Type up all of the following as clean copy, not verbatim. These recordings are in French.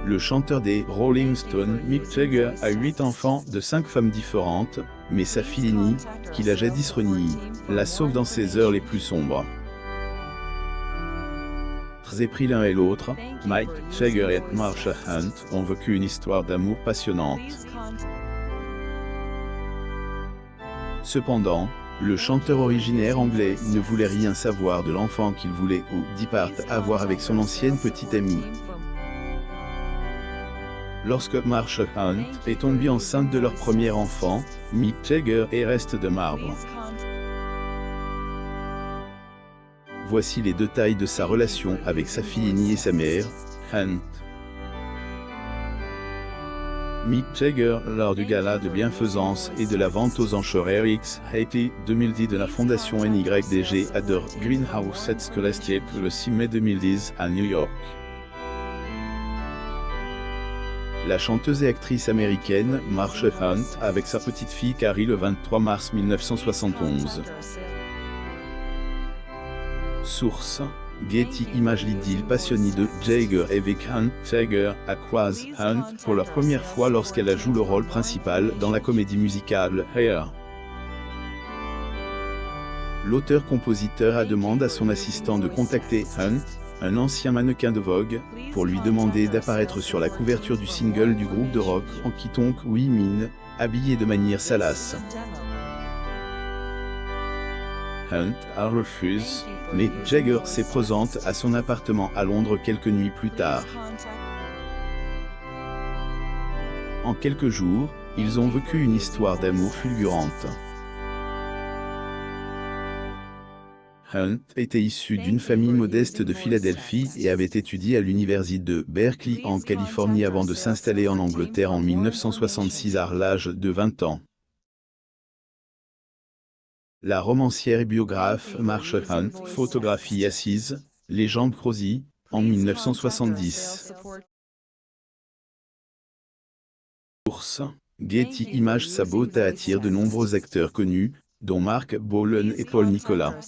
Le chanteur des Rolling Stones, Mick Jagger, a 8 enfants de 5 femmes différentes, mais sa fille aînée, qu'il a jadis reniée, la sauve dans ses heures les plus sombres. Très épris l'un et l'autre, Mike Jagger et Marsha Hunt ont vécu une histoire d'amour passionnante. Cependant, le chanteur originaire anglais ne voulait rien savoir de l'enfant qu'il voulait ou départ avoir avec son ancienne petite amie. Lorsque Marsha Hunt est tombée enceinte de leur premier enfant, Mick Jagger est resté de marbre. Voici les détails de sa relation avec sa fille aînée et sa mère, Hunt. Mick Jagger, lors du gala de bienfaisance et de la vente aux enchères X-Happy 2010 de la fondation NYDG à The Greenhouse at Scholastic le 6 mai 2010 à New York. La chanteuse et actrice américaine Marsha Hunt avec sa petite fille Carrie le 23 mars 1971. Source: Getty Images. L'idylle passionnée de Jagger avec Hunt. Jagger a croisé Hunt pour la première fois lorsqu'elle joue le rôle principal dans la comédie musicale Hair. L'auteur-compositeur a demandé à son assistant de contacter Hunt, un ancien mannequin de Vogue, pour lui demander d'apparaître sur la couverture du single du groupe de rock en quitonque Women, habillé de manière salace. Hunt a refusé, mais Jagger s'est présente à son appartement à Londres quelques nuits plus tard. En quelques jours, ils ont vécu une histoire d'amour fulgurante. Hunt était issu d'une famille modeste de Philadelphie et avait étudié à l'université de Berkeley en Californie avant de s'installer en Angleterre en 1966 à l'âge de 20 ans. La romancière et biographe Marsha Hunt photographie assise, légende Rosie, en 1970. Source: Getty Images. Sa beauté attire de nombreux acteurs connus, dont Mark Bolan et Paul Nicolas.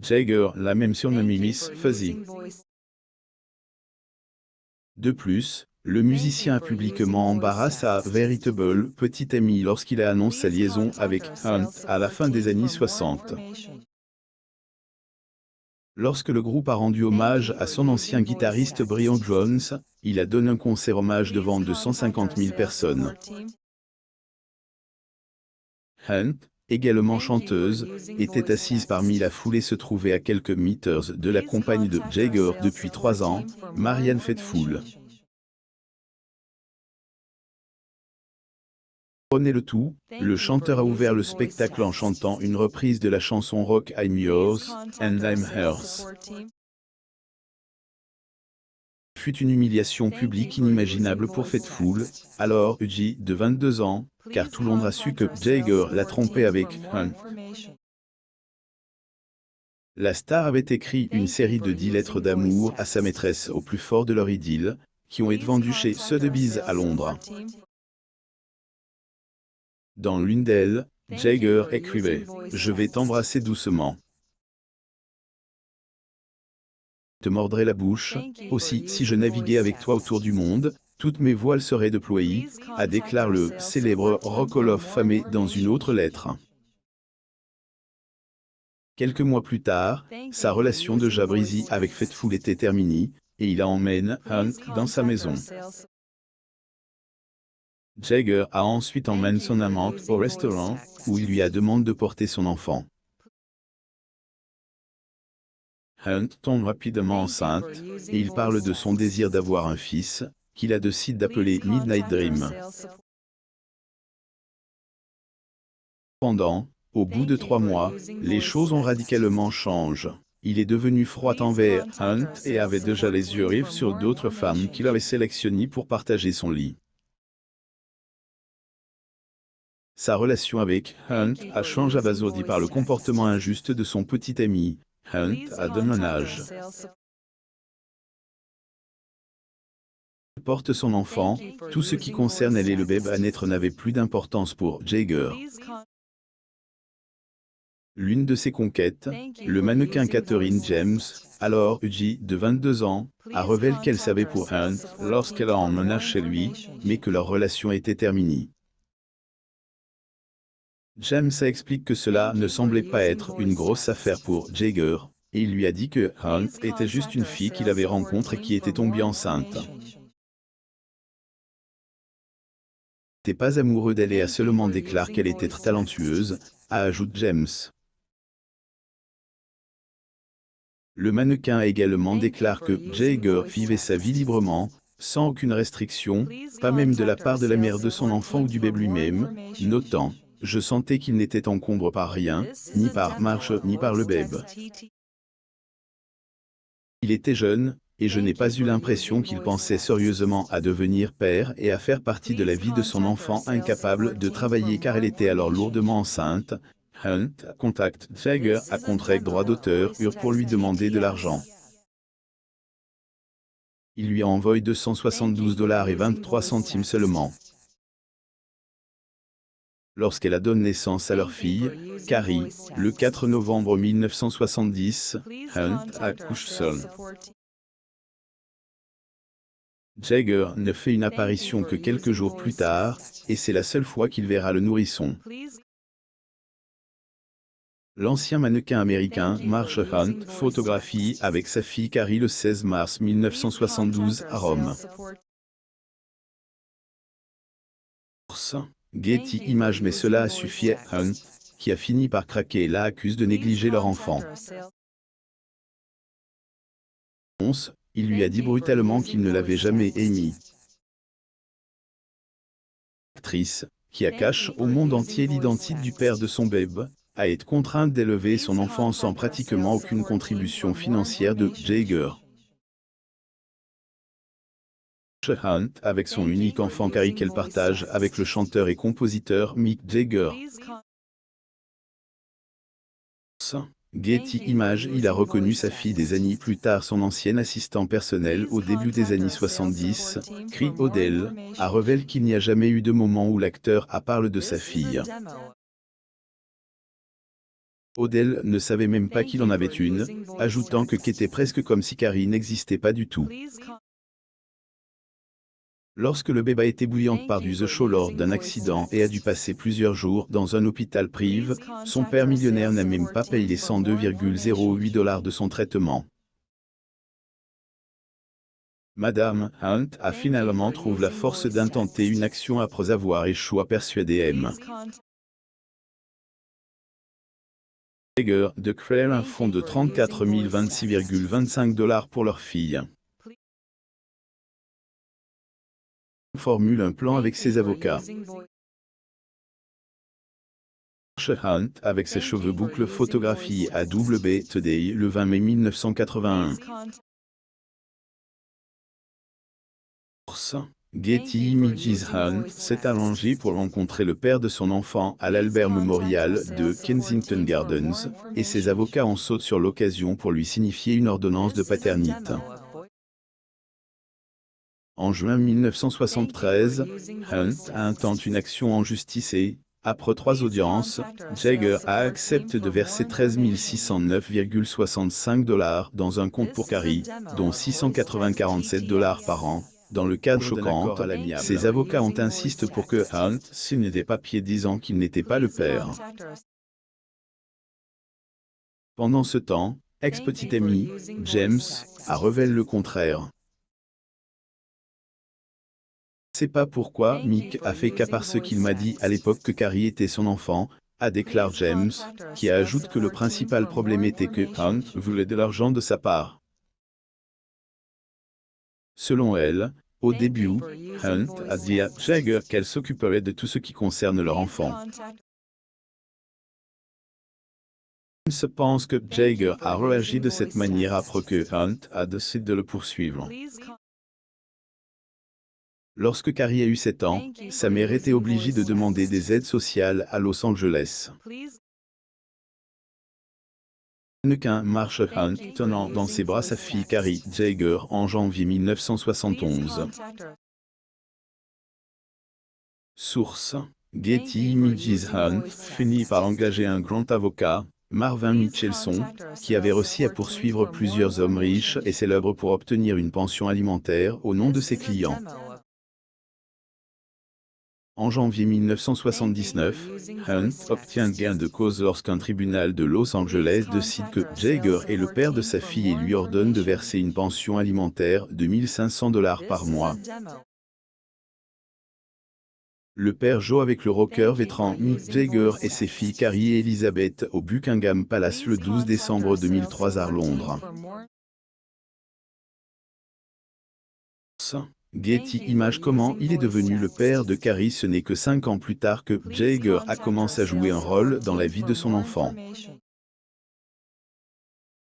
Jagger l'a même surnommée Miss Fuzzy. De plus, le musicien a publiquement embarrassé sa véritable petite amie lorsqu'il a annoncé sa liaison avec Hunt à la fin des années 60. Lorsque le groupe a rendu hommage à son ancien guitariste Brian Jones, il a donné un concert hommage devant 250 000 personnes. Hunt, également chanteuse, était assise parmi la foule et se trouvait à quelques mètres de la compagne de Jagger depuis 3 ans, Marianne Faithfull. Prenez le tout, le chanteur a ouvert le spectacle en chantant une reprise de la chanson rock I'm Yours, and I'm Hers. Fut une humiliation publique inimaginable pour Faithfull, alors âgée de 22 ans, car tout Londres a su que Jagger l'a trompé avec Hunt. La star avait écrit une série de 10 lettres d'amour à sa maîtresse au plus fort de leur idylle, qui ont été vendues chez Sotheby's à Londres. Dans l'une d'elles, Jagger écrivait « Je vais t'embrasser doucement. Te mordrai la bouche, aussi si je naviguais avec toi autour du monde, toutes mes voiles seraient déployées », a déclaré le célèbre Rock Hall of Fame dans une autre lettre. Quelques mois plus tard, sa relation de jalousie avec Faithfull était terminée, et il emmène Hunt dans sa maison. Jagger a ensuite emmené son amante au restaurant, où il lui a demandé de porter son enfant. Hunt tombe rapidement enceinte, et il parle de son désir d'avoir un fils, qu'il a décidé d'appeler Midnight Dream. Cependant, au bout de 3 mois, les choses ont radicalement changé. Il est devenu froid envers Hunt et avait déjà les yeux rivés sur d'autres femmes qu'il avait sélectionnées pour partager son lit. Sa relation avec Hunt a changé abasourdi par le comportement injuste de son petit ami. Hunt a de mon âge. Porte son enfant, tout ce qui concerne elle et le bébé à naître n'avait plus d'importance pour Jagger. L'une de ses conquêtes, le mannequin Catherine James, alors âgée de 22 ans, a révélé qu'elle savait pour Hunt lorsqu'elle l'emmena chez lui, mais que leur relation était terminée. James explique que cela ne semblait pas être une grosse affaire pour Jagger, et il lui a dit que Hunt était juste une fille qu'il avait rencontrée et qui était tombée enceinte. Il n'était pas amoureux d'elle et a seulement déclaré qu'elle était très talentueuse, a ajouté James. Le mannequin a également déclaré que Jagger vivait sa vie librement, sans aucune restriction, pas même de la part de la mère de son enfant ou du bébé lui-même, notant « Je sentais qu'il n'était encombré par rien, ni par marche, ni par le bébé. Il était jeune, et je n'ai pas eu l'impression qu'il pensait sérieusement à devenir père et à faire partie de la vie de son enfant incapable de travailler car elle était alors lourdement enceinte. » Hunt contacte Jagger à contract droit d'auteur pour lui demander de l'argent. Il lui a envoyé 272 $ et 23 centimes seulement. Lorsqu'elle a donné naissance à leur fille, Carrie, le 4 novembre 1970, Hunt accouche seul. Jagger ne fait une apparition que quelques jours plus tard, et c'est la seule fois qu'il verra le nourrisson. L'ancien mannequin américain Marshall Hunt photographie avec sa fille Carrie le 16 mars 1972 à Rome. Getty Images, mais cela a suffi à Hunt, qui a fini par craquer et l'accuse de négliger leur enfant. Il lui a dit brutalement qu'il ne l'avait jamais aimé. L'actrice, qui a caché au monde entier l'identité du père de son bébé, a été contrainte d'élever son enfant sans pratiquement aucune contribution financière de Jagger. Hunt avec son unique enfant Carrie qu'elle partage avec le chanteur et compositeur Mick Jagger. Getty Images, il a reconnu sa fille des années plus tard, son ancien assistant personnel au début des années 70, Chris O'Dell, a révélé qu'il n'y a jamais eu de moment où l'acteur a parlé de sa fille. O'Dell ne savait même pas qu'il en avait une, ajoutant que qu'était presque comme si Carrie n'existait pas du tout. Lorsque le bébé a été bouillante par du The Show lors d'un accident et a dû passer plusieurs jours dans un hôpital privé, son père millionnaire n'a même pas payé les 102,08 $ de son traitement. Madame Hunt a finalement trouvé la force d'intenter une action après avoir échoué à persuader M. Jagger de créer un fonds de 34 026,25 $ pour leur fille. Formule un plan avec ses avocats. Hunt avec ses cheveux boucles photographiés à WB Today le 20 mai 1981. Getty Images. Hunt s'est arrangé pour rencontrer le père de son enfant à l'Albert Memorial de Kensington Gardens, et ses avocats en sautent sur l'occasion pour lui signifier une ordonnance de paternité. En juin 1973, Hunt a intenté une action en justice et, après 3 audiences, Jagger a accepté de verser 13 609,65 $ dans un compte pour Carrie, dont 647 $ par an. Dans le cadre choquant, ses avocats ont insisté pour que Hunt signe des papiers disant qu'il n'était pas le père. Pendant ce temps, ex-petit ami, James, a révélé le contraire. Je ne sais pas pourquoi Mick a fait cas parce qu'il m'a dit à l'époque que Carrie était son enfant, a déclaré James, qui ajoute que le principal problème était que Hunt voulait de l'argent de sa part. Selon elle, au début, Hunt a dit à Jagger qu'elle s'occuperait de tout ce qui concerne leur enfant. James pense que Jagger a réagi de cette manière après que Hunt a décidé de le poursuivre. Lorsque Carrie a eu 7 ans, sa mère était obligée de demander des aides sociales à Los Angeles. Le mannequin Marshall Hunt tenant dans ses bras sa fille Carrie Jagger en janvier 1971. Source: Getty Images. Hunt finit par engager un grand avocat, Marvin Michelson, qui avait réussi à poursuivre plusieurs hommes riches et célèbres pour obtenir une pension alimentaire au nom de ses clients. En janvier 1979, Hunt obtient gain de cause lorsqu'un tribunal de Los Angeles décide que Jagger est le père de sa fille et lui ordonne de verser une pension alimentaire de $1 500 par mois. Le père Joe avec le rocker vétéran Mick Jagger et ses filles Carrie et Elizabeth au Buckingham Palace le 12 décembre 2003 à Londres. Getty Images. Comment il est devenu le père de Carrie? Ce n'est que 5 ans plus tard que Jagger a commencé à jouer un rôle dans la vie de son enfant.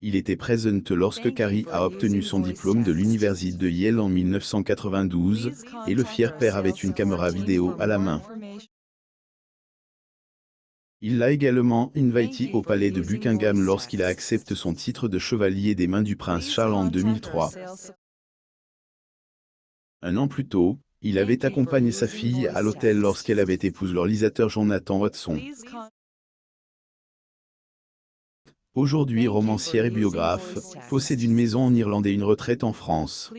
Il était présent lorsque Carrie a obtenu son diplôme de l'université de Yale en 1992, et le fier père avait une caméra vidéo à la main. Il l'a également invité au palais de Buckingham lorsqu'il a accepté son titre de chevalier des mains du prince Charles en 2003. Un an plus tôt, il avait accompagné sa fille à l'hôtel lorsqu'elle avait épousé le réalisateur Jonathan Watson. Aujourd'hui romancière et biographe, possède une maison en Irlande et une retraite en France.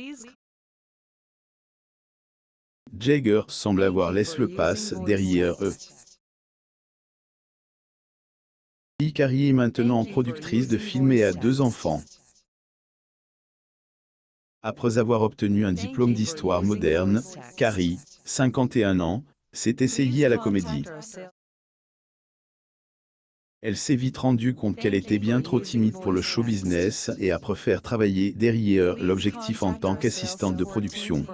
Jagger semble avoir laissé le passe derrière eux. Carrie est maintenant productrice de films et a 2 enfants. Après avoir obtenu un diplôme d'histoire moderne, Carrie, 51 ans, s'est essayée à la comédie. Elle s'est vite rendue compte qu'elle était bien trop timide pour le show business et a préféré travailler derrière l'objectif en tant qu'assistante de production.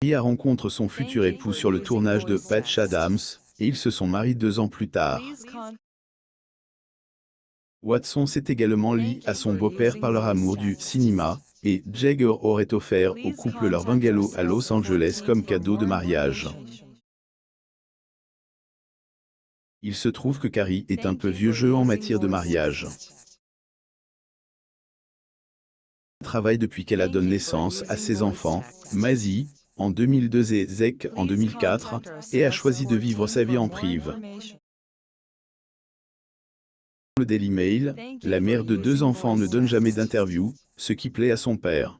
Carrie rencontre son futur époux sur le tournage de Patch Adams, et ils se sont mariés 2 ans plus tard. Watson s'est également lié à son beau-père par leur amour du cinéma, et Jagger aurait offert au couple leur bungalow à Los Angeles comme cadeau de mariage. Il se trouve que Carrie est un peu vieux jeu en matière de mariage. Elle travaille depuis qu'elle a donné naissance à ses enfants, Maisie, en 2002 et Zeke en 2004, et a choisi de vivre sa vie en prive. Le Daily Mail, la mère de 2 enfants ne donne jamais d'interview, ce qui plaît à son père.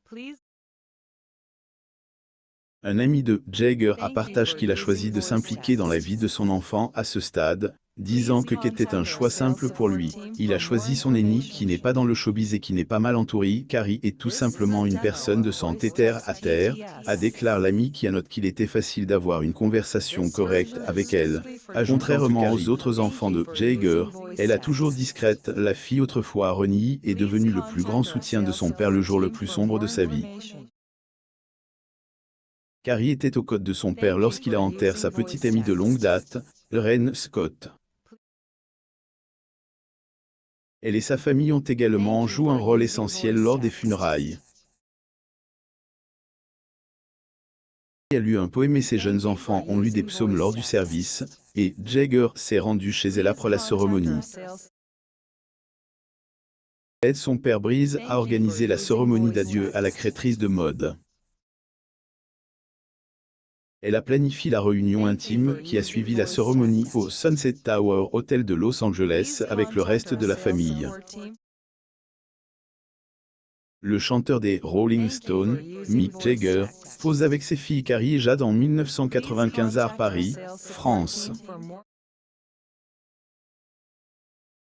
Un ami de Jagger a partagé qu'il a choisi de s'impliquer dans la vie de son enfant à ce stade, disant que c'était un choix simple pour lui. Il a choisi son aîné qui n'est pas dans le showbiz et qui n'est pas mal entouré. Carrie est tout simplement une personne de santé terre à terre, a déclaré l'ami qui note qu'il était facile d'avoir une conversation correcte avec elle. Contrairement aux autres enfants de Jagger, elle a toujours discrète. La fille autrefois reniée est devenue le plus grand soutien de son père le jour le plus sombre de sa vie. Carrie était aux côtés de son père lorsqu'il a enterré sa petite amie de longue date, Lorraine Scott. Elle et sa famille ont également joué un rôle essentiel lors des funérailles. Elle a lu un poème et ses jeunes enfants ont lu des psaumes lors du service, et Jagger s'est rendu chez elle après la cérémonie. Aide son père Breeze à organiser la cérémonie d'adieu à la créatrice de mode. Elle a planifié la réunion intime qui a suivi la cérémonie au Sunset Tower Hotel de Los Angeles avec le reste de la famille. Le chanteur des Rolling Stones, Mick Jagger, pose avec ses filles Carrie et Jade en 1995 à Paris, France.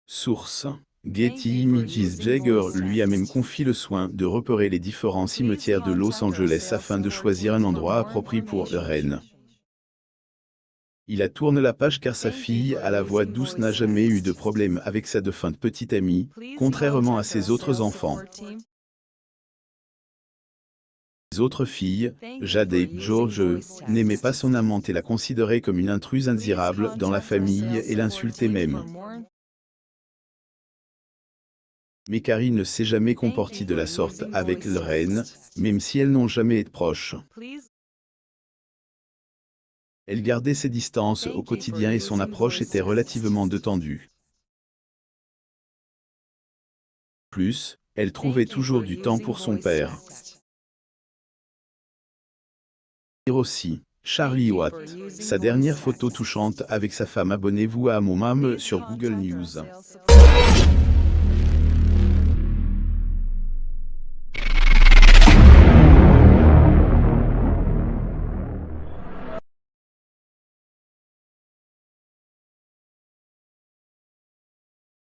Source: Getty Images. Jagger lui a même confié le soin de repérer les différents cimetières de Los Angeles afin de choisir un endroit approprié pour la reine. Il a tourné la page car sa fille à la voix douce n'a jamais eu de problème avec sa défunte petite amie, contrairement à ses autres enfants. Les autres filles, Jade et George, n'aimaient pas son amante et la considéraient comme une intruse indésirable dans la famille et l'insultaient même. Mais Carrie ne s'est jamais comportée de la sorte avec la reine, même si elles n'ont jamais été proches. Elle gardait ses distances au quotidien et son approche était relativement détendue. Plus, elle trouvait toujours du temps pour son père. Et aussi, Charlie Watt. Sa dernière photo touchante avec sa femme. Abonnez-vous à mon mame sur Google News.